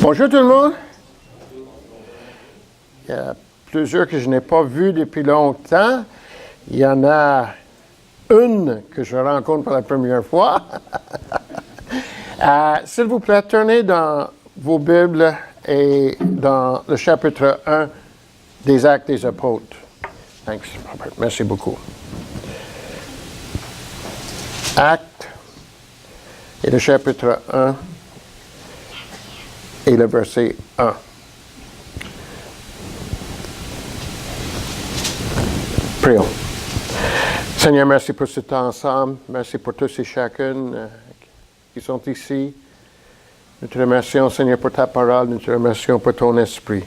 Bonjour tout le monde. Il y a plusieurs que je n'ai pas vus depuis longtemps. Il y en a une que je rencontre pour la première fois. S'il vous plaît, tournez dans vos Bibles et dans le chapitre 1 des Actes des Apôtres. Thanks, Robert. Merci beaucoup. Actes et le chapitre 1 et le verset 1. Prions. Seigneur, merci pour ce temps ensemble. Merci pour tous et chacune qui sont ici. Nous te remercions, Seigneur, pour ta parole. Nous te remercions pour ton esprit.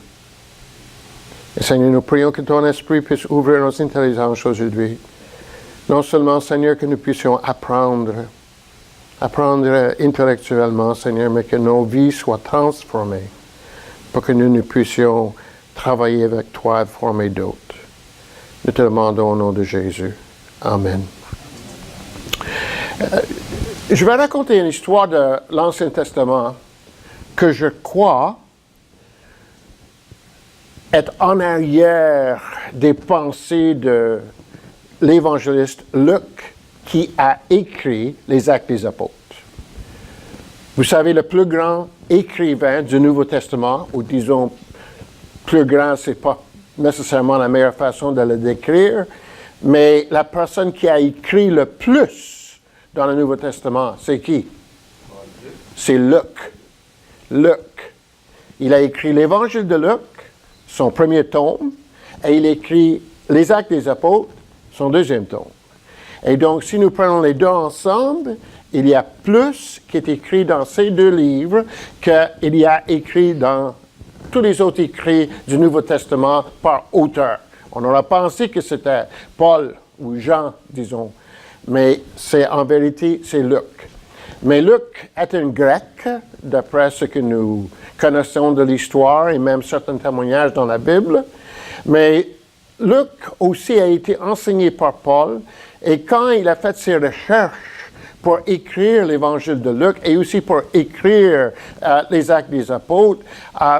Et Seigneur, nous prions que ton esprit puisse ouvrir nos intelligences aujourd'hui. Non seulement, Seigneur, que nous puissions apprendre intellectuellement, Seigneur, mais que nos vies soient transformées pour que nous puissions travailler avec toi et former d'autres. Nous te demandons au nom de Jésus. Amen. Je vais raconter une histoire de l'Ancien Testament que je crois être en arrière des pensées de l'évangéliste Luc qui a écrit les Actes des Apôtres. Vous savez, le plus grand écrivain du Nouveau Testament, ou disons, plus grand, ce n'est pas nécessairement la meilleure façon de le décrire, mais la personne qui a écrit le plus dans le Nouveau Testament, c'est qui? C'est Luc. Luc. Il a écrit l'Évangile de Luc, son premier tome, et il écrit les Actes des Apôtres, son deuxième tome. Et donc, si nous prenons les deux ensemble, il y a plus qui est écrit dans ces deux livres qu'il y a écrit dans tous les autres écrits du Nouveau Testament par auteur. On aurait pensé que c'était Paul ou Jean, disons, mais en vérité, c'est Luc. Mais Luc est un grec, d'après ce que nous connaissons de l'histoire et même certains témoignages dans la Bible. Mais Luc aussi a été enseigné par Paul, et quand il a fait ses recherches pour écrire l'Évangile de Luc et aussi pour écrire les Actes des Apôtres,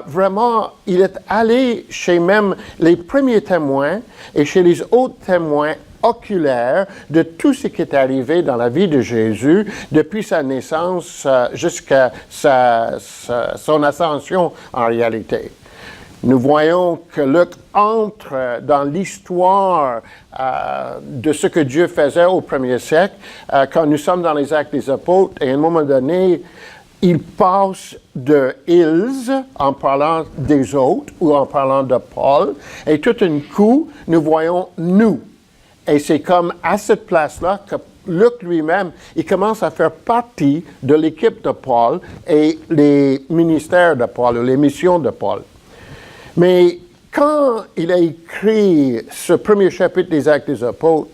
vraiment, il est allé chez même les premiers témoins et chez les autres témoins oculaires de tout ce qui est arrivé dans la vie de Jésus depuis sa naissance jusqu'à son ascension en réalité. Nous voyons que Luc entre dans l'histoire de ce que Dieu faisait au premier siècle. Quand nous sommes dans les Actes des Apôtres, et à un moment donné, il passe de « ils » en parlant des autres ou en parlant de Paul, et tout d'un coup, nous voyons « nous ». Et c'est comme à cette place-là que Luc lui-même, il commence à faire partie de l'équipe de Paul et les ministères de Paul, ou les missions de Paul. Mais quand il a écrit ce premier chapitre des Actes des Apôtres,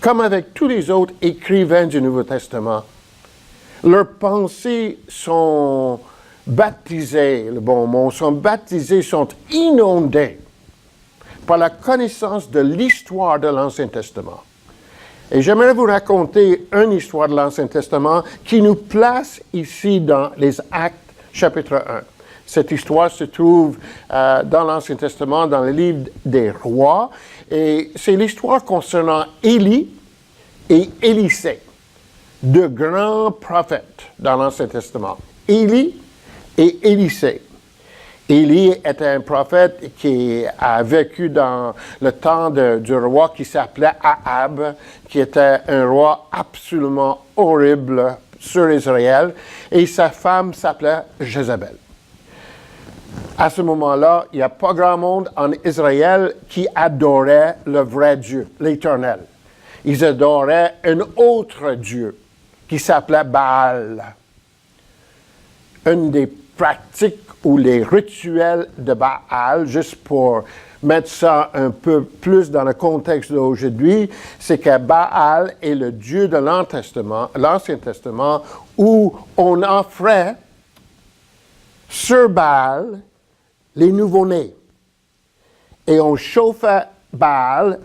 comme avec tous les autres écrivains du Nouveau Testament, leurs pensées sont baptisées, le bon mot, sont inondées par la connaissance de l'histoire de l'Ancien Testament. Et j'aimerais vous raconter une histoire de l'Ancien Testament qui nous place ici dans les Actes, chapitre 1. Cette histoire se trouve dans l'Ancien Testament, dans le livre des Rois, et c'est l'histoire concernant Élie et Élisée, deux grands prophètes dans l'Ancien Testament. Élie et Élisée. Élie était un prophète qui a vécu dans le temps du roi qui s'appelait Ahab, qui était un roi absolument horrible sur Israël, et sa femme s'appelait Jézabel. À ce moment-là, il n'y a pas grand monde en Israël qui adorait le vrai Dieu, l'Éternel. Ils adoraient un autre Dieu qui s'appelait Baal. Une des pratiques ou les rituels de Baal, juste pour mettre ça un peu plus dans le contexte d'aujourd'hui, c'est que Baal est le Dieu de l'Ancien Testament, où on offrait sur Baal les nouveau-nés. Et on chauffait Baal,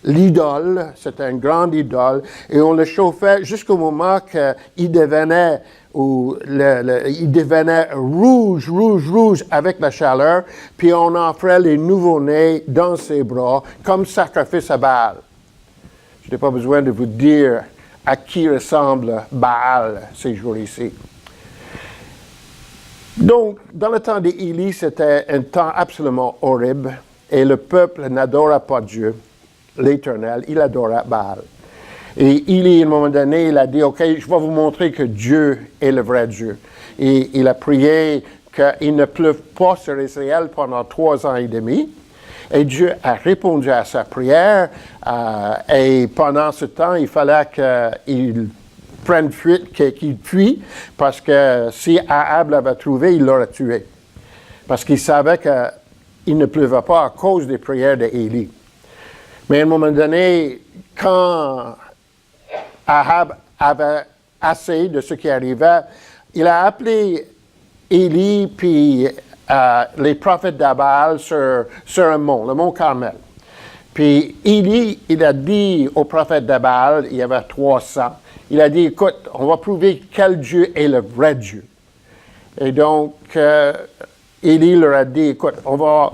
l'idole, c'était une grande idole, et on le chauffait jusqu'au moment qu'il devenait, il devenait rouge, rouge, rouge avec la chaleur, puis on offrait les nouveau-nés dans ses bras comme sacrifice à Baal. Je n'ai pas besoin de vous dire à qui ressemble Baal ces jours-ci. Donc, dans le temps d'Élie, c'était un temps absolument horrible et le peuple n'adorait pas Dieu, l'Éternel, il adorait Baal. Et Élie, à un moment donné, il a dit, OK, je vais vous montrer que Dieu est le vrai Dieu. Et il a prié qu'il ne pleuve pas sur Israël pendant 3 ans et demi. Et Dieu a répondu à sa prière. Et pendant ce temps, il fallait qu'il prenne fuite, qu'il fuit, parce que si Ahab l'avait trouvé, il l'aurait tué. Parce qu'il savait qu'il ne pleuvait pas à cause des prières d'Élie. Mais à un moment donné, quand Ahab avait assez de ce qui arrivait, il a appelé Élie puis les prophètes d'Abal sur un mont, le mont Carmel. Puis Élie, il a dit aux prophètes d'Abal, il y avait 300, il a dit, écoute, on va prouver quel Dieu est le vrai Dieu. Et donc, Élie leur a dit, écoute, on va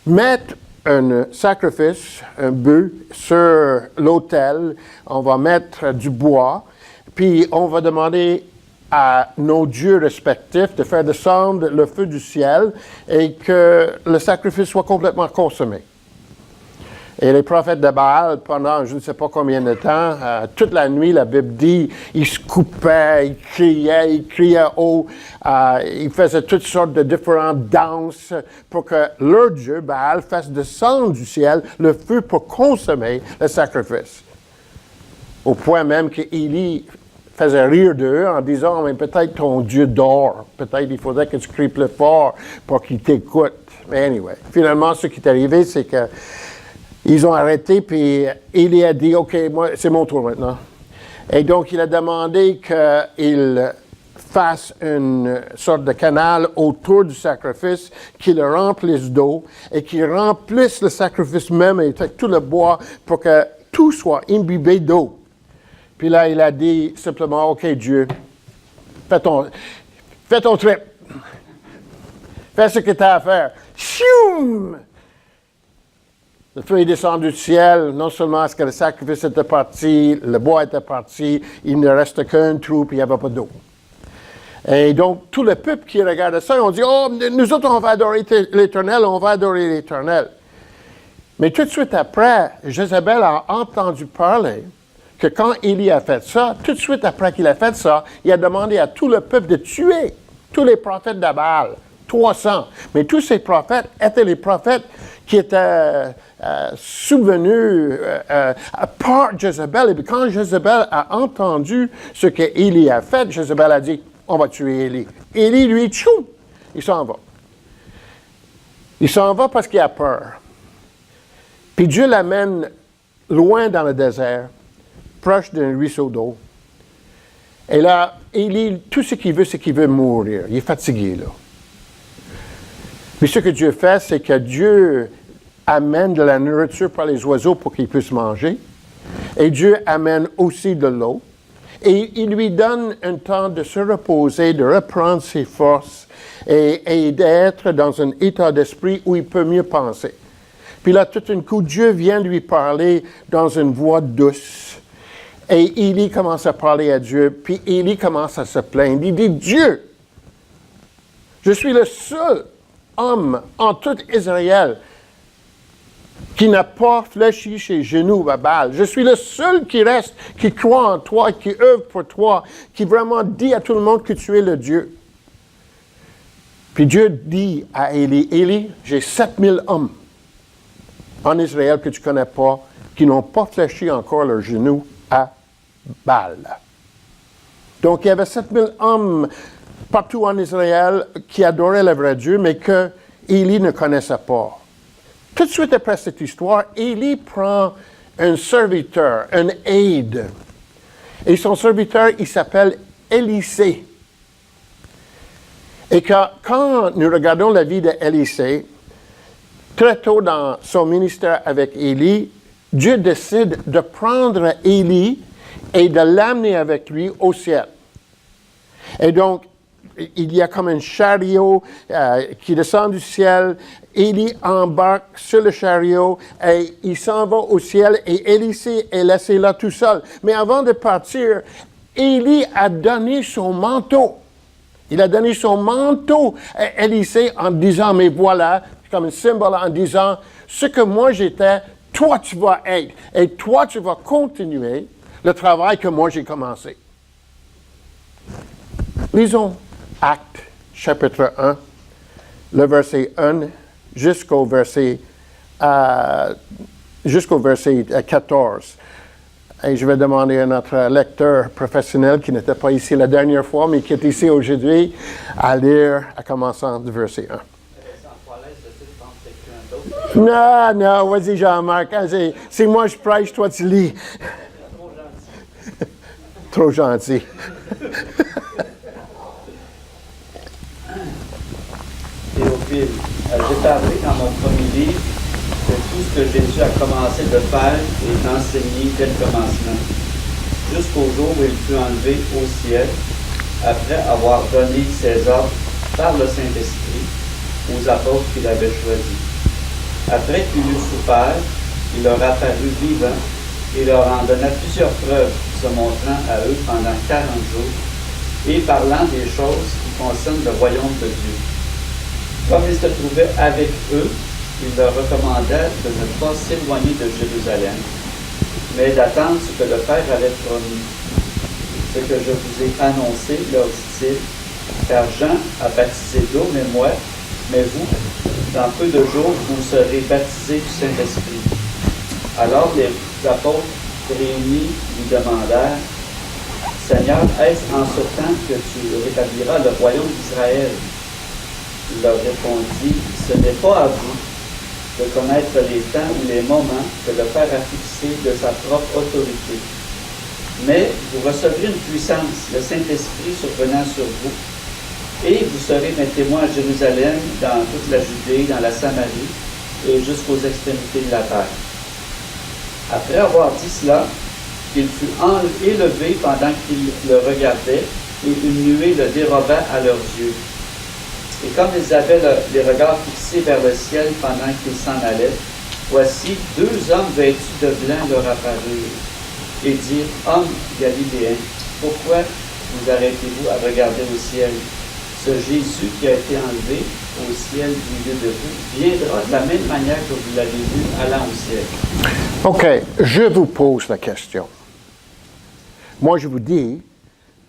mettre un sacrifice, un bœuf, sur l'autel, on va mettre du bois, puis on va demander à nos dieux respectifs de faire descendre le feu du ciel et que le sacrifice soit complètement consommé. Et les prophètes de Baal, pendant je ne sais pas combien de temps, toute la nuit, la Bible dit, ils se coupaient, ils criaient haut, ils faisaient toutes sortes de différentes danses pour que leur Dieu, Baal, fasse descendre du ciel le feu pour consommer le sacrifice. Au point même qu'Élie faisait rire d'eux en disant, mais peut-être ton Dieu dort, peut-être il faudrait que tu cries plus fort pour qu'il t'écoute. Mais anyway, finalement, ce qui est arrivé, c'est que ils ont arrêté, puis Élie a dit, OK, moi, c'est mon tour maintenant. Et donc, il a demandé qu'il fasse une sorte de canal autour du sacrifice, qu'il le remplisse d'eau, et qu'il remplisse le sacrifice même avec tout le bois pour que tout soit imbibé d'eau. Puis là, il a dit simplement, OK, Dieu, fais ton trip. Fais ce que tu as à faire. Choum! Le feu est descendu du ciel, non seulement est-ce que le sacrifice était parti, le bois était parti, il ne restait qu'un trou, puis il n'y avait pas d'eau. Et donc, tout le peuple qui regardait ça, ils ont dit, oh, nous autres, on va adorer l'Éternel, on va adorer l'Éternel. Mais tout de suite après, Jézabel a entendu parler que quand Élie a fait ça, tout de suite après qu'il a fait ça, il a demandé à tout le peuple de tuer tous les prophètes de Baal, 300. Mais tous ces prophètes étaient les prophètes qui étaient subvenus par Jézabel. Et puis quand Jézabel a entendu ce qu'Élie a fait, Jézabel a dit, on va tuer Élie. Élie, lui, tchou, il s'en va. Il s'en va parce qu'il a peur. Puis Dieu l'amène loin dans le désert, proche d'un ruisseau d'eau. Et là, Élie, tout ce qu'il veut, c'est qu'il veut mourir. Il est fatigué, là. Mais ce que Dieu fait, c'est que Dieu amène de la nourriture pour les oiseaux pour qu'ils puissent manger. Et Dieu amène aussi de l'eau. Et il lui donne un temps de se reposer, de reprendre ses forces et d'être dans un état d'esprit où il peut mieux penser. Puis là, tout d'un coup, Dieu vient lui parler dans une voix douce. Et Élie commence à parler à Dieu, puis Élie commence à se plaindre. Il dit, Dieu, je suis le seul homme en tout Israël qui n'a pas fléchi ses genoux à Baal. Je suis le seul qui reste, qui croit en toi, qui œuvre pour toi, qui vraiment dit à tout le monde que tu es le Dieu. Puis Dieu dit à Élie, Élie, j'ai 7000 hommes en Israël que tu ne connais pas, qui n'ont pas fléchi encore leurs genoux à Baal. Donc il y avait 7000 hommes partout en Israël qui adoraient le vrai Dieu, mais que Élie ne connaissait pas. Tout de suite après cette histoire, Élie prend un serviteur, un aide. Et son serviteur, il s'appelle Élisée. Et quand nous regardons la vie d'Élisée, très tôt dans son ministère avec Élie, Dieu décide de prendre Élie et de l'amener avec lui au ciel. Et donc, il y a comme un chariot qui descend du ciel. Élie embarque sur le chariot et il s'en va au ciel et Élisée est laissé là tout seul. Mais avant de partir, Élie a donné son manteau. Il a donné son manteau à Élisée en disant, mais voilà, comme un symbole en disant, ce que moi j'étais, toi tu vas être. Et toi tu vas continuer le travail que moi j'ai commencé. Lisons Actes, chapitre 1, le verset 1 jusqu'au verset 14. Et je vais demander à notre lecteur professionnel qui n'était pas ici la dernière fois, mais qui est ici aujourd'hui, à lire à commençant du verset 1. Non, vas-y Jean-Marc. Si moi je prêche, toi tu lis. Trop gentil. Théophile, j'ai parlé dans mon premier livre de tout ce que Jésus a commencé de faire et d'enseigner dès le commencement, jusqu'au jour où il fut enlevé au ciel, après avoir donné ses ordres par le Saint-Esprit aux apôtres qu'il avait choisis. Après qu'il eut souffert, il leur apparut vivant et leur en donna plusieurs preuves, se montrant à eux pendant 40 jours et parlant des choses qui concernent le royaume de Dieu. Comme il se trouvait avec eux, il leur recommanda de ne pas s'éloigner de Jérusalem, mais d'attendre ce que le Père avait promis. Ce que je vous ai annoncé, leur dit-il, car Jean a baptisé d'eau, mais vous, dans peu de jours, vous serez baptisés du Saint-Esprit. Alors les apôtres réunis lui demandèrent, Seigneur, est-ce en ce temps que tu rétabliras le royaume d'Israël? Il leur répondit, ce n'est pas à vous de connaître les temps ou les moments que le Père a fixés de sa propre autorité. Mais vous recevrez une puissance, le Saint-Esprit survenant sur vous, et vous serez mes témoins à Jérusalem, dans toute la Judée, dans la Samarie, et jusqu'aux extrémités de la terre. Après avoir dit cela, il fut élevé pendant qu'ils le regardaient, et une nuée le déroba à leurs yeux. Et comme ils avaient les regards fixés vers le ciel pendant qu'ils s'en allaient, voici 2 hommes vêtus de blanc leur apparurent et dirent, Hommes galiléens, pourquoi vous arrêtez-vous à regarder au ciel? Ce Jésus qui a été enlevé au ciel du milieu de vous viendra de la même manière que vous l'avez vu allant au ciel. OK, je vous pose la question. Moi, je vous dis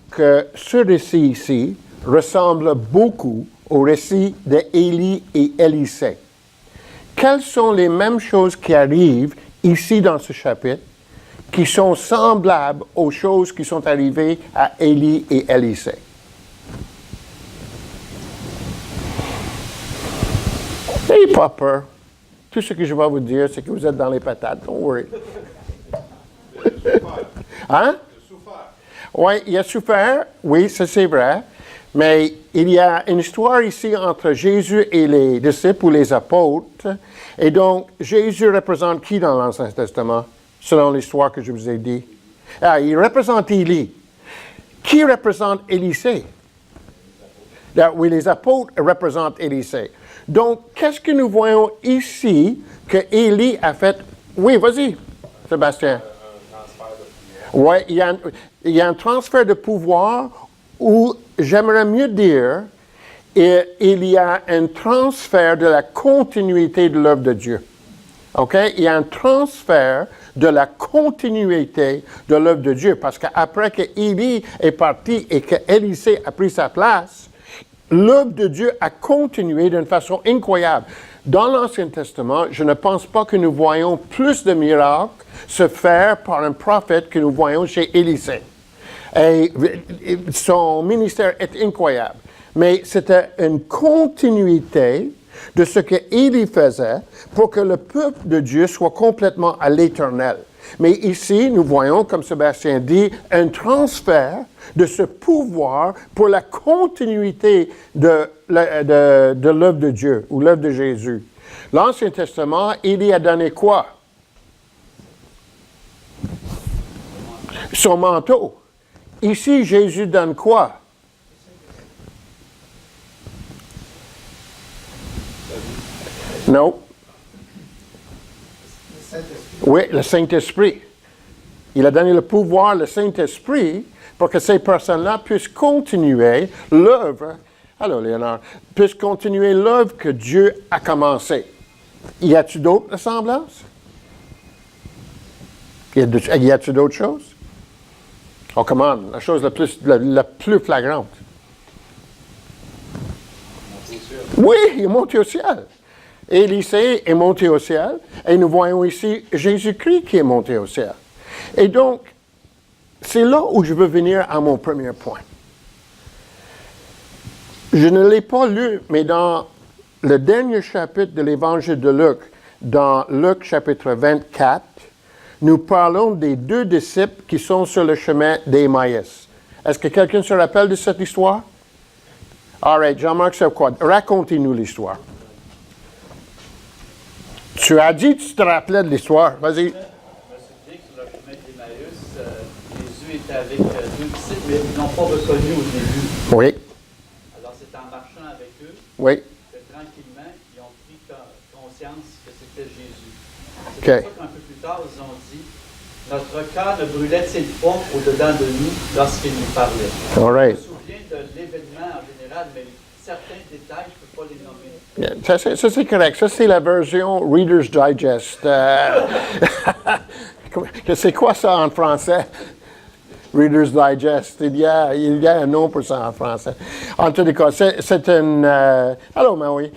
que ce récit ici ressemble beaucoup au récit d'Élie et Élisée. Quelles sont les mêmes choses qui arrivent ici dans ce chapitre qui sont semblables aux choses qui sont arrivées à Élie et Élisée? N'ayez pas peur. Tout ce que je vais vous dire, c'est que vous êtes dans les patates. Don't worry. Hein? Oui, il a souffert. Oui, ça c'est vrai. Mais il y a une histoire ici entre Jésus et les disciples ou les apôtres. Et donc, Jésus représente qui dans l'Ancien Testament, selon l'histoire que je vous ai dit? Il représente Élie. Qui représente Élisée? Oui, les apôtres représentent Élisée. Donc, qu'est-ce que nous voyons ici que Élie a fait? Oui, vas-y, Sébastien. Oui, il y a un transfert de pouvoir où, j'aimerais mieux dire, il y a un transfert de la continuité de l'œuvre de Dieu. OK? Il y a un transfert de la continuité de l'œuvre de Dieu. Parce qu'après que Élie est parti et que Élisée a pris sa place, l'œuvre de Dieu a continué d'une façon incroyable. Dans l'Ancien Testament, je ne pense pas que nous voyons plus de miracles se faire par un prophète que nous voyons chez Élisée. Et son ministère est incroyable. Mais c'était une continuité de ce que Élie faisait pour que le peuple de Dieu soit complètement à l'Éternel. Mais ici, nous voyons, comme Sébastien dit, un transfert de ce pouvoir pour la continuité de l'œuvre de Dieu ou l'œuvre de Jésus. L'Ancien Testament, Élie a donné quoi? son manteau. Ici, Jésus donne quoi? Non. Oui, le Saint-Esprit. Il a donné le pouvoir, le Saint-Esprit, pour que ces personnes-là puissent continuer l'œuvre, alors Léonard, puissent continuer l'œuvre que Dieu a commencée. Y a-t-il d'autres ressemblances? Y a-t-il d'autres choses? Oh, comment? La chose la plus flagrante. Oui, il est monté au ciel. Élisée est monté au ciel, et nous voyons ici Jésus-Christ qui est monté au ciel. Et donc, c'est là où je veux venir à mon premier point. Je ne l'ai pas lu, mais dans le dernier chapitre de l'Évangile de Luc, dans Luc chapitre 24, nous parlons des 2 disciples qui sont sur le chemin d'Emmaüs. Est-ce que quelqu'un se rappelle de cette histoire? All right, Jean-Marc Sauquad, racontez-nous l'histoire. Tu as dit que tu te rappelais de l'histoire. Vas-y. Je me souviens que sur le chemin d'Emmaüs, Jésus était avec 2 disciples, mais ils n'ont pas reconnu au début. Oui. Alors c'est en marchant avec eux Oui. que tranquillement, ils ont pris conscience que c'était Jésus. OK. C'est pour ça qu'un peu plus tard, ils ont dit « Notre cœur ne brûlait-il pas au-dedans de nous lorsqu'il nous parlait? » All right. Je me souviens de l'événement en général, mais certains détails, je ne peux pas les nommer. Ça, c'est correct. Ça, c'est la version Reader's Digest. C'est quoi ça en français? Reader's Digest. Il y a un nom pour ça en français. En tout cas, c'est un... allô, Maui.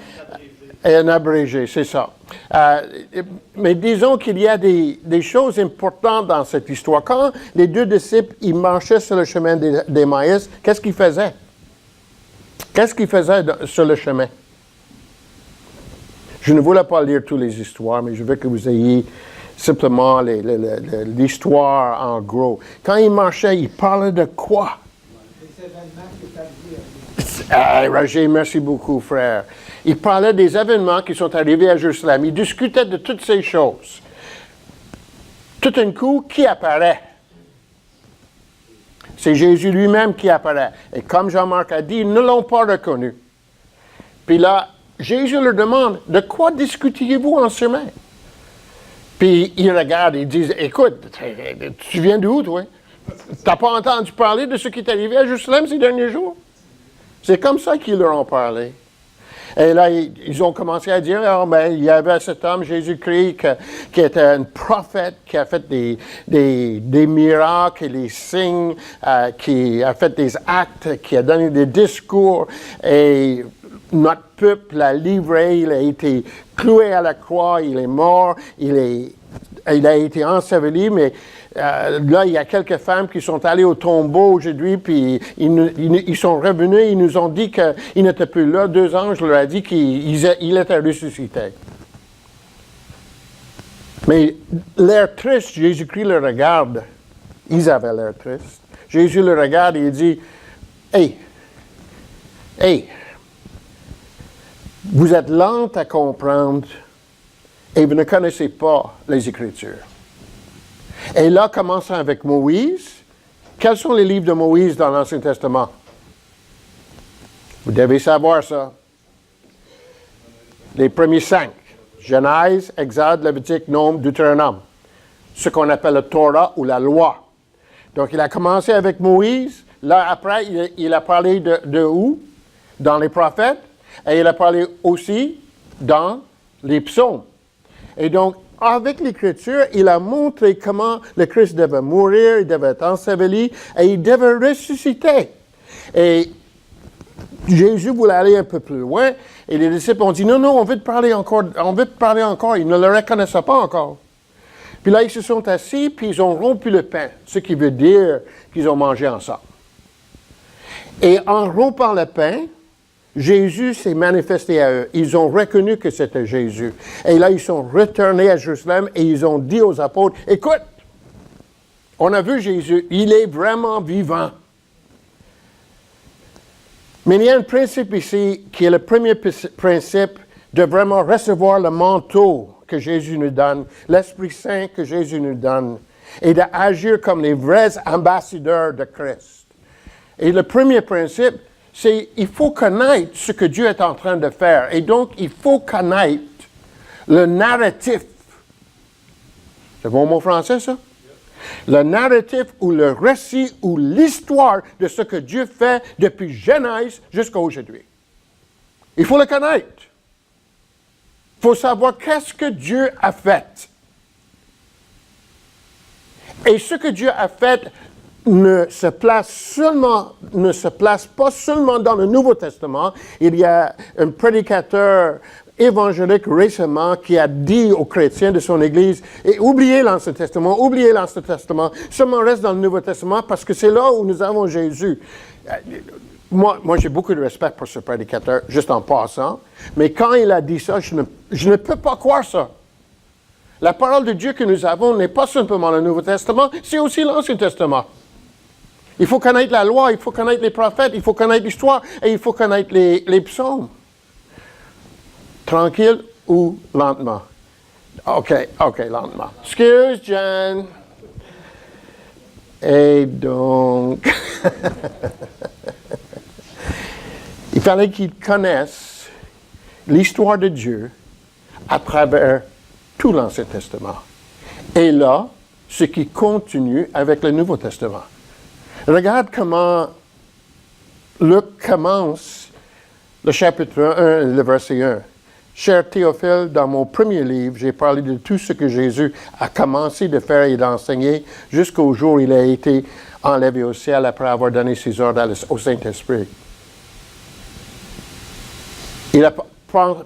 Un abrégé, c'est ça. Mais disons qu'il y a des choses importantes dans cette histoire. Quand les 2 disciples, ils marchaient sur le chemin d'Emmaüs, qu'est-ce qu'ils faisaient? Qu'est-ce qu'ils faisaient sur le chemin? Je ne voulais pas lire toutes les histoires, mais je veux que vous ayez simplement l'histoire en gros. Quand ils marchaient, ils parlaient de quoi? Les événements qui sont arrivés. Roger, merci beaucoup, frère. Ils parlaient des événements qui sont arrivés à Jérusalem. Ils discutaient de toutes ces choses. Tout d'un coup, qui apparaît? C'est Jésus lui-même qui apparaît. Et comme Jean-Marc a dit, ils ne l'ont pas reconnu. Puis là, Jésus leur demande, de quoi discutiez-vous en chemin? Puis ils regardent et ils disent, écoute, tu viens d'où, toi? Tu n'as pas entendu parler de ce qui est arrivé à Jérusalem ces derniers jours? C'est comme ça qu'ils leur ont parlé. Et là, ils ont commencé à dire, oh, ben, il y avait cet homme, Jésus-Christ, qui était un prophète, qui a fait des miracles et des signes, qui a fait des actes, qui a donné des discours. Et notre peuple l'a livré, il a été cloué à la croix, il est mort, il a été enseveli, mais là, il y a quelques femmes qui sont allées au tombeau aujourd'hui, puis ils sont revenus, ils nous ont dit qu'il n'était plus là. 2 anges leur ont dit qu'il était ressuscité. Mais l'air triste, Jésus-Christ le regarde. Ils avaient l'air triste. Jésus le regarde et il dit, hey, vous êtes lents à comprendre et vous ne connaissez pas les Écritures. Et là, commençons avec Moïse. Quels sont les livres de Moïse dans l'Ancien Testament? Vous devez savoir ça. Les premiers 5. Genèse, Exode, Lévitique, Nombre, Deutéronome. Ce qu'on appelle le Torah ou la loi. Donc, il a commencé avec Moïse. Là, après, il a parlé de où? Dans les prophètes. Et il a parlé aussi dans les psaumes. Et donc, avec l'Écriture, il a montré comment le Christ devait mourir, il devait être enseveli et il devait ressusciter. Et Jésus voulait aller un peu plus loin et les disciples ont dit, non, on veut te parler encore. Ils ne le reconnaissaient pas encore. Puis là, ils se sont assis puis ils ont rompu le pain, ce qui veut dire qu'ils ont mangé ensemble. Et en rompant le pain, Jésus s'est manifesté à eux. Ils ont reconnu que c'était Jésus. Et là, ils sont retournés à Jérusalem et ils ont dit aux apôtres, écoute, on a vu Jésus, il est vraiment vivant. Mais il y a un principe ici qui est le premier principe de vraiment recevoir le manteau que Jésus nous donne, l'Esprit Saint que Jésus nous donne. et d'agir comme les vrais ambassadeurs de Christ. Et le premier principe, c'est qu'il faut connaître ce que Dieu est en train de faire. Et donc, il faut connaître le narratif. C'est bon mot français, ça? Le narratif ou le récit ou l'histoire de ce que Dieu fait depuis Genèse jusqu'à aujourd'hui. Il faut le connaître. Il faut savoir qu'est-ce que Dieu a fait. Et ce que Dieu a fait ne se place pas seulement dans le Nouveau Testament. Il y a un prédicateur évangélique récemment qui a dit aux chrétiens de son Église, et oubliez l'Ancien Testament, seulement reste dans le Nouveau Testament parce que c'est là où nous avons Jésus. Moi j'ai beaucoup de respect pour ce prédicateur, juste en passant, mais quand il a dit ça, je ne peux pas croire ça. La parole de Dieu que nous avons n'est pas simplement le Nouveau Testament, c'est aussi l'Ancien Testament. Il faut connaître la loi, il faut connaître les prophètes, il faut connaître l'histoire et il faut connaître les psaumes. Tranquille ou lentement? OK, lentement. Excuse, Jen. Et donc, il fallait qu'ils connaissent l'histoire de Dieu à travers tout l'Ancien Testament. Et là, ce qui continue avec le Nouveau Testament. Regarde comment Luc commence le chapitre 1, le verset 1. Cher Théophile, dans mon premier livre, j'ai parlé de tout ce que Jésus a commencé de faire et d'enseigner jusqu'au jour où il a été enlevé au ciel après avoir donné ses ordres au Saint-Esprit. Il a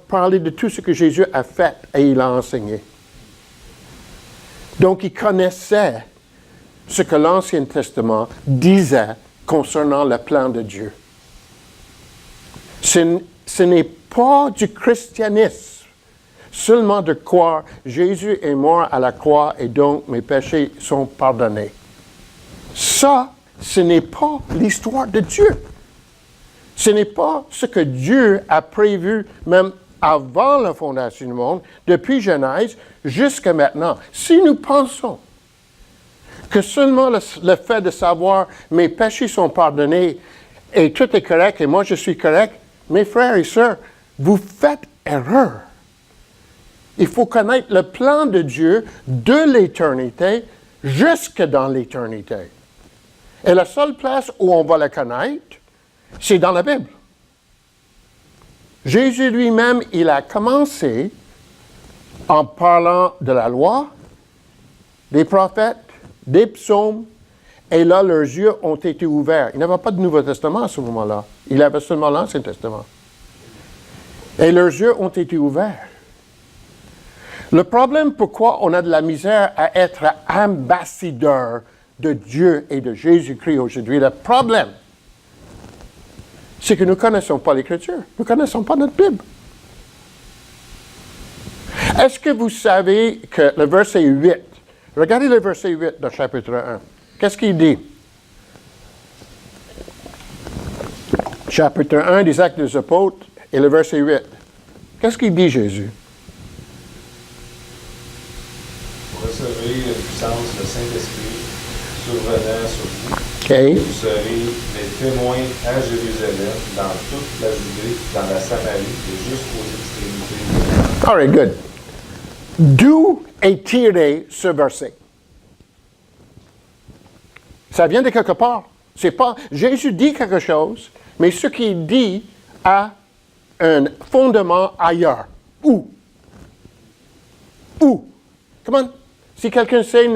parlé de tout ce que Jésus a fait et il a enseigné. Donc, il connaissait ce que l'Ancien Testament disait concernant le plan de Dieu. Ce n'est pas du christianisme seulement de croire Jésus est mort à la croix et donc mes péchés sont pardonnés. Ça, ce n'est pas l'histoire de Dieu. Ce n'est pas ce que Dieu a prévu même avant la fondation du monde, depuis Genèse jusqu'à maintenant. Si nous pensons que seulement le fait de savoir mes péchés sont pardonnés et tout est correct et moi je suis correct, mes frères et sœurs, vous faites erreur. Il faut connaître le plan de Dieu de l'éternité jusque dans l'éternité. Et la seule place où on va le connaître, c'est dans la Bible. Jésus lui-même, il a commencé en parlant de la loi, des prophètes, des psaumes, et là, leurs yeux ont été ouverts. Il n'y avait pas de Nouveau Testament à ce moment-là. Il avait seulement l'Ancien Testament. Et leurs yeux ont été ouverts. Le problème, pourquoi on a de la misère à être ambassadeur de Dieu et de Jésus-Christ aujourd'hui, le problème, c'est que nous ne connaissons pas l'Écriture. Nous ne connaissons pas notre Bible. Est-ce que vous savez que le verset 8, regardez le verset 8 dans chapitre 1. Qu'est-ce qu'il dit? Chapitre 1 des Actes des Apôtres et le verset 8. Qu'est-ce qu'il dit, Jésus? Vous recevrez une puissance, le Saint-Esprit, survenant sur vous. Okay. Vous serez des témoins à Jérusalem, dans toute la Judée, dans la Samarie et jusqu'aux extrémités. All right, good. D'où est tiré ce verset? Ça vient de quelque part. C'est pas Jésus dit quelque chose, mais ce qu'il dit a un fondement ailleurs. Où? Come on. Si quelqu'un sait,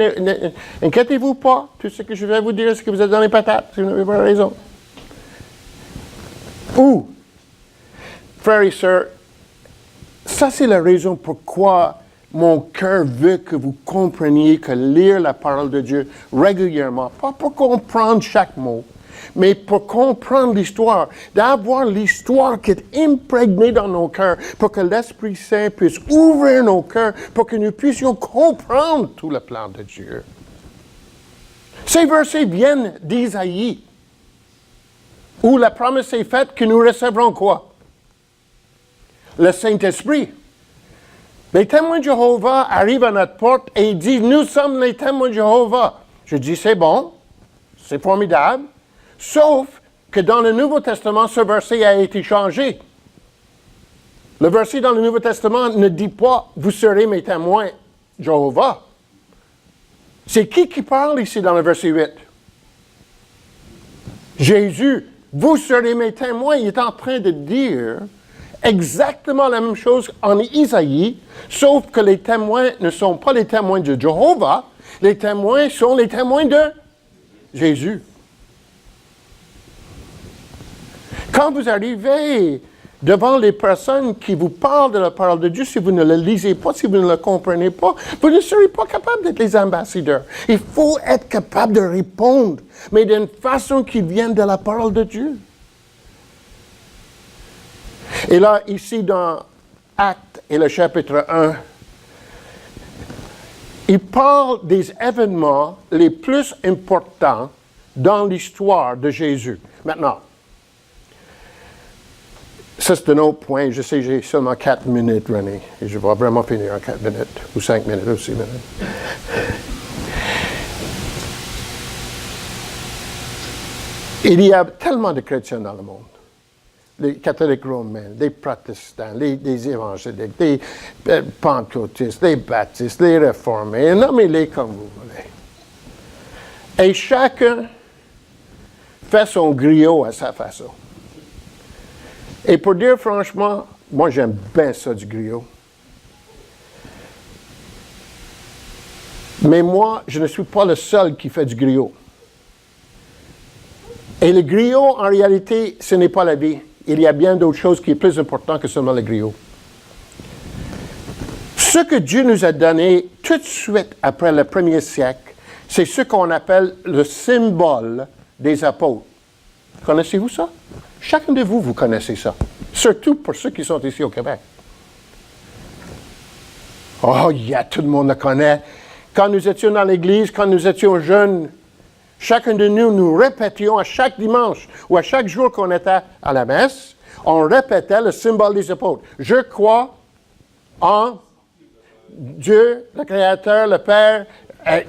inquiétez-vous pas. Tout ce que je vais vous dire, c'est que vous êtes dans les patates, si vous n'avez pas raison. Où? Frères et sœurs, ça c'est la raison pourquoi mon cœur veut que vous compreniez que lire la parole de Dieu régulièrement, pas pour comprendre chaque mot, mais pour comprendre l'histoire, d'avoir l'histoire qui est imprégnée dans nos cœurs, pour que l'Esprit Saint puisse ouvrir nos cœurs, pour que nous puissions comprendre tout le plan de Dieu. Ces versets viennent d'Isaïe, où la promesse est faite que nous recevrons quoi? Le Saint-Esprit. Les témoins de Jéhovah arrivent à notre porte et ils disent, nous sommes les témoins de Jéhovah. Je dis, c'est bon, c'est formidable, sauf que dans le Nouveau Testament, ce verset a été changé. Le verset dans le Nouveau Testament ne dit pas, vous serez mes témoins, Jéhovah. C'est qui parle ici dans le verset 8? Jésus, vous serez mes témoins. Il est en train de dire exactement la même chose en Isaïe, sauf que les témoins ne sont pas les témoins de Jéhovah, les témoins sont les témoins de Jésus. Quand vous arrivez devant les personnes qui vous parlent de la parole de Dieu, si vous ne le lisez pas, si vous ne le comprenez pas, vous ne serez pas capable d'être les ambassadeurs. Il faut être capable de répondre, mais d'une façon qui vienne de la parole de Dieu. Et là, ici, dans Actes et le chapitre 1, il parle des événements les plus importants dans l'histoire de Jésus. Maintenant, ça, c'est un autre point. Je sais, j'ai seulement 4 minutes, René. Et je vais vraiment finir en 4 minutes, ou 5 minutes, ou 6 minutes. Il y a tellement de chrétiens dans le monde. Les catholiques romains, les protestants, les évangéliques, les pentecôtistes, les baptistes, les réformés, nommez-les comme vous voulez. Et chacun fait son griot à sa façon. Et pour dire franchement, moi j'aime bien ça du griot. Mais moi, je ne suis pas le seul qui fait du griot. Et le griot, en réalité, ce n'est pas la vie. Il y a bien d'autres choses qui sont plus importantes que seulement le griot. Ce que Dieu nous a donné tout de suite après le premier siècle, c'est ce qu'on appelle le symbole des apôtres. Connaissez-vous ça? Chacun de vous, vous connaissez ça. Surtout pour ceux qui sont ici au Québec. Oh, tout le monde le connaît. Quand nous étions dans l'Église, quand nous étions jeunes, chacun de nous, nous répétions à chaque dimanche ou à chaque jour qu'on était à la messe, on répétait le symbole des apôtres. Je crois en Dieu, le Créateur, le Père,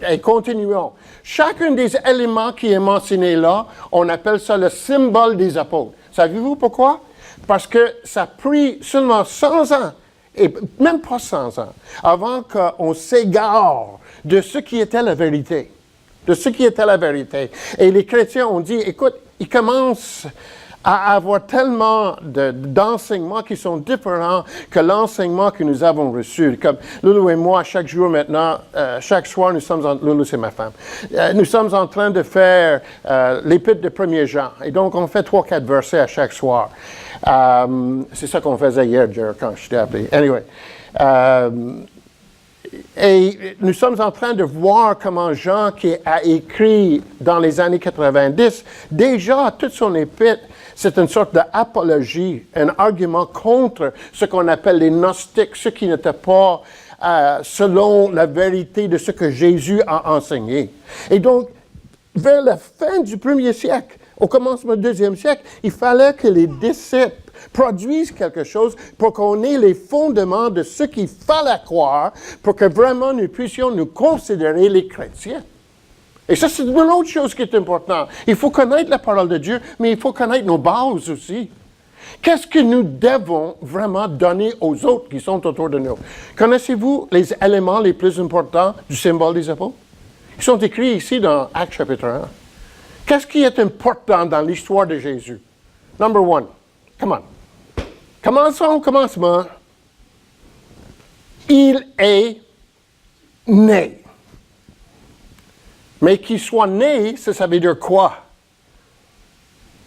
et continuons. Chacun des éléments qui est mentionné là, on appelle ça le symbole des apôtres. Savez-vous pourquoi? Parce que ça a pris seulement 100 ans, et même pas 100 ans, avant qu'on s'égare de ce qui était la vérité. De ce qui était la vérité. Et les chrétiens ont dit, écoute, ils commencent à avoir tellement d'enseignements qui sont différents que l'enseignement que nous avons reçu. Comme Loulou et moi, chaque jour maintenant, chaque soir, Loulou c'est ma femme, nous sommes en train de faire l'épître de 1er Jean. Et donc, on fait 3-4 versets à chaque soir. C'est ça qu'on faisait hier, Jerry, quand je t'ai appelé. Anyway. Et nous sommes en train de voir comment Jean, qui a écrit dans les années 90, déjà, toute son épître, c'est une sorte d'apologie, un argument contre ce qu'on appelle les gnostiques, ceux qui n'étaient pas selon la vérité de ce que Jésus a enseigné. Et donc, vers la fin du 1er siècle, au commencement du 2e siècle, il fallait que les disciples produisent quelque chose pour qu'on ait les fondements de ce qu'il fallait croire pour que vraiment nous puissions nous considérer les chrétiens. Et ça, c'est une autre chose qui est importante. Il faut connaître la parole de Dieu, mais il faut connaître nos bases aussi. Qu'est-ce que nous devons vraiment donner aux autres qui sont autour de nous? Connaissez-vous les éléments les plus importants du symbole des apôtres? Ils sont écrits ici dans Actes chapitre 1. Qu'est-ce qui est important dans l'histoire de Jésus? Number 1. Come on. Commençons au commencement. Il est né. Mais qu'il soit né, ça veut dire quoi?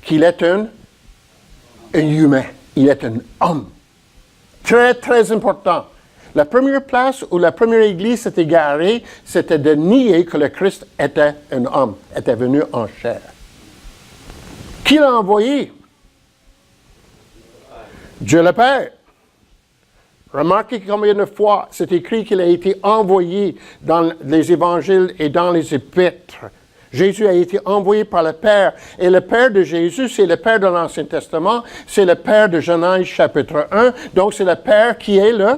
Qu'il est un humain. Il est un homme. Très, très important. La première place où la première Église s'est égarée, c'était de nier que le Christ était un homme, était venu en chair. Qui l'a envoyé? Dieu le Père. Remarquez combien de fois c'est écrit qu'il a été envoyé dans les évangiles et dans les épîtres. Jésus a été envoyé par le Père. Et le Père de Jésus, c'est le Père de l'Ancien Testament, c'est le Père de Genèse chapitre 1. Donc c'est le Père qui est le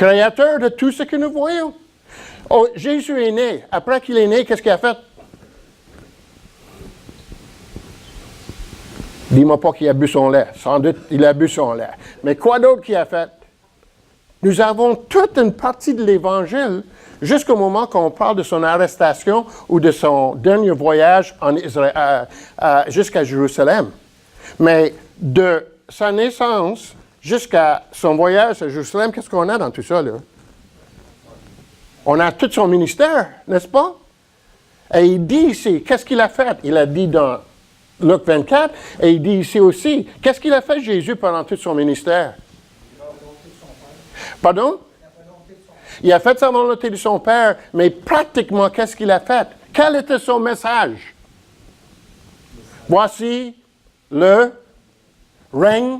Créateur de tout ce que nous voyons. Oh, Jésus est né. Après qu'il est né, qu'est-ce qu'il a fait? Dis-moi pas qu'il a bu son lait. Sans doute, il a bu son lait. Mais quoi d'autre qu'il a fait? Nous avons toute une partie de l'Évangile jusqu'au moment qu'on parle de son arrestation ou de son dernier voyage en Israël, jusqu'à Jérusalem. Mais de sa naissance jusqu'à son voyage à Jérusalem, qu'est-ce qu'on a dans tout ça, là? On a tout son ministère, n'est-ce pas? Et il dit ici, qu'est-ce qu'il a fait? Il a dit dans Luc 24, et il dit ici aussi, qu'est-ce qu'il a fait Jésus pendant tout son ministère? Pardon? Il a fait sa volonté de son Père, mais pratiquement, qu'est-ce qu'il a fait? Quel était son message? Voici le règne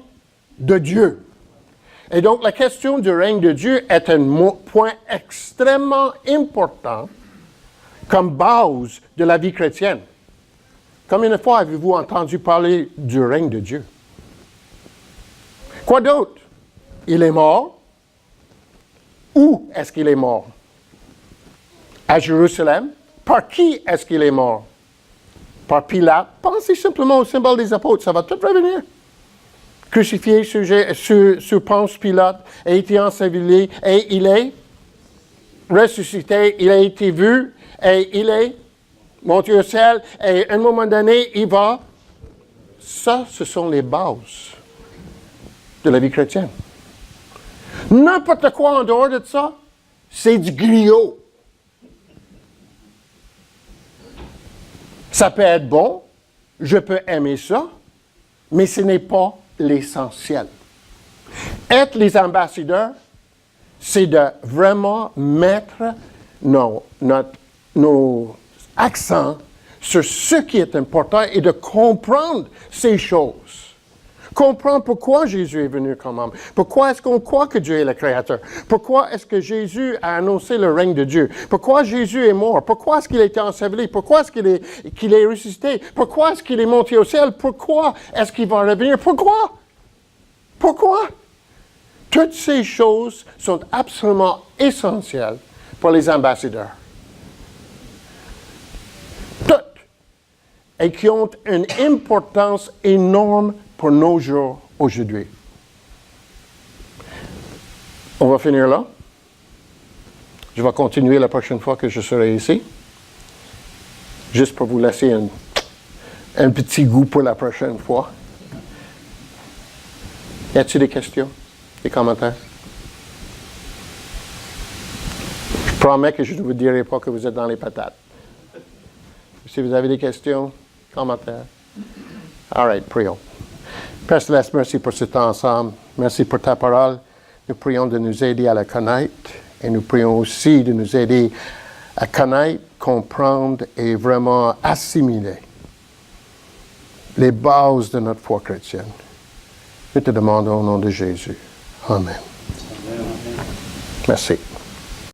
de Dieu. Et donc, la question du règne de Dieu est un point extrêmement important comme base de la vie chrétienne. Combien de fois avez-vous entendu parler du règne de Dieu? Quoi d'autre? Il est mort. Où est-ce qu'il est mort? À Jérusalem. Par qui est-ce qu'il est mort? Par Pilate. Pensez simplement au symbole des apôtres, ça va tout revenir. Crucifié sur Ponce Pilate, a été enseveli, et il est ressuscité, il a été vu, et il est monté au ciel, et à un moment donné, il va. Ça, ce sont les bases de la vie chrétienne. N'importe quoi en dehors de ça, c'est du griot. Ça peut être bon, je peux aimer ça, mais ce n'est pas l'essentiel. Être les ambassadeurs, c'est de vraiment mettre nos accents sur ce qui est important et de comprendre ces choses. Comprendre pourquoi Jésus est venu comme homme. Pourquoi est-ce qu'on croit que Dieu est le Créateur? Pourquoi est-ce que Jésus a annoncé le règne de Dieu? Pourquoi Jésus est mort? Pourquoi est-ce qu'il a été enseveli? Pourquoi est-ce qu'il est ressuscité? Pourquoi est-ce qu'il est monté au ciel? Pourquoi est-ce qu'il va revenir? Pourquoi? Pourquoi? Toutes ces choses sont absolument essentielles pour les ambassadeurs. Toutes. Et qui ont une importance énorme pour nos jours aujourd'hui. On va finir là. Je vais continuer la prochaine fois que je serai ici. Juste pour vous laisser un petit goût pour la prochaine fois. Y a-t-il des questions? Des commentaires? Je promets que je ne vous dirai pas que vous êtes dans les patates. Si vous avez des questions, commentaires. All right, prions. Père Céleste, merci pour ce temps ensemble. Merci pour ta parole. Nous prions de nous aider à la connaître et nous prions aussi de nous aider à connaître, comprendre et vraiment assimiler les bases de notre foi chrétienne. Nous te demandons au nom de Jésus. Amen. Merci.